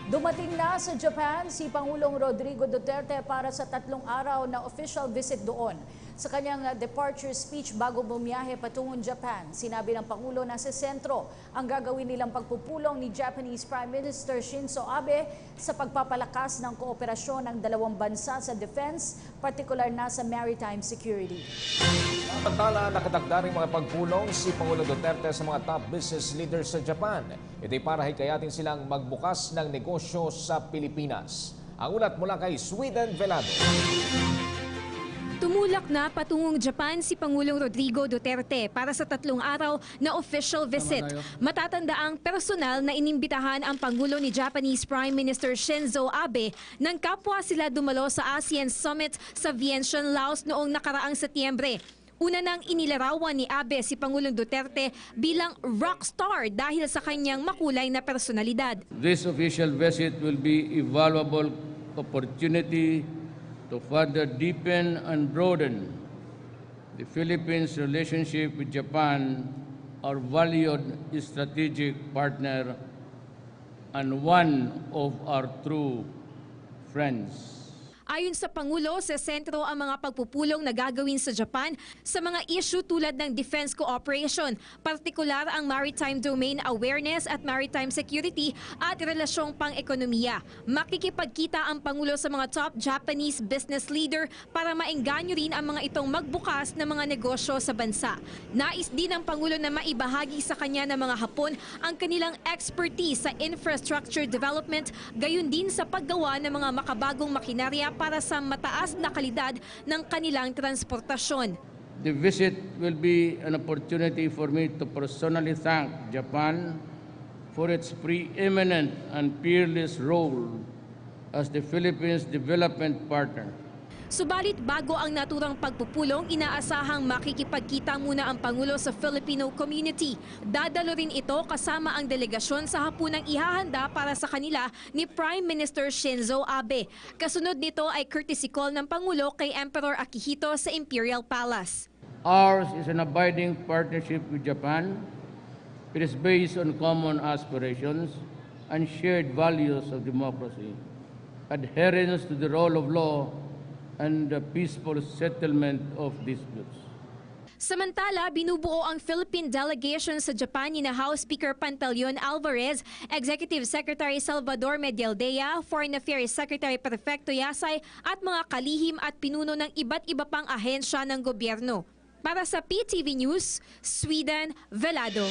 Dumating na sa Japan si Pangulong Rodrigo Duterte para sa 3 araw na official visit doon. Sa kanyang departure speech bago bumiyahe patungong Japan, sinabi ng Pangulo na sa sentro ang gagawin nilang pagpupulong ni Japanese Prime Minister Shinzo Abe sa pagpapalakas ng kooperasyon ng dalawang bansa sa defense, partikular na sa maritime security. Samantala, nakatakda rin mga pagpulong si Pangulong Duterte sa mga top business leaders sa Japan. Ito'y para hikayatin silang magbukas ng negosyo sa Pilipinas. Ang ulat mula kay Sweden Velado. Tumulak na patungong Japan si Pangulong Rodrigo Duterte para sa 3 araw na official visit. Matatanda ang personal na inimbitahan ang Pangulo ni Japanese Prime Minister Shinzo Abe nang kapwa sila dumalo sa ASEAN Summit sa Vientiane, Laos noong nakaraang Setyembre. Una nang inilarawan ni Abe si Pangulong Duterte bilang rockstar dahil sa kanyang makulay na personalidad. This official visit will be a valuable opportunity to further deepen and broaden the Philippines' relationship with Japan, our valued strategic partner and one of our true friends. Ayon sa Pangulo, sa sentro ang mga pagpupulong na gagawin sa Japan sa mga issue tulad ng defense cooperation, partikular ang maritime domain awareness at maritime security at relasyong pang-ekonomiya. Makikipagkita ang Pangulo sa mga top Japanese business leader para maengganyo rin ang mga itong magbukas ng mga negosyo sa bansa. Nais din ng Pangulo na maibahagi sa kanya ng mga Hapon ang kanilang expertise sa infrastructure development, gayon din sa paggawa ng mga makabagong makinarya para sa mataas na kalidad ng kanilang transportasyon. The visit will be an opportunity for me to personally thank Japan for its preeminent and peerless role as the Philippines' development partner. Subalit bago ang naturang pagpupulong, inaasahang makikipagkita muna ang Pangulo sa Filipino community. Dadalo rin ito kasama ang delegasyon sa hapunang ihahanda para sa kanila ni Prime Minister Shinzo Abe. Kasunod nito ay courtesy call ng Pangulo kay Emperor Akihito sa Imperial Palace. Ours is an abiding partnership with Japan. It is based on common aspirations and shared values of democracy, adherence to the rule of law, and the peaceful settlement of disputes. Samantala, binubuo ang Philippine delegation sa Japan ni House Speaker Pantaleon Alvarez, Executive Secretary Salvador Medialdea, Foreign Affairs Secretary Perfecto Yasay at mga kalihim at pinuno ng iba't iba pang ahensya ng gobyerno. Para sa PTV News, Sweden Velado.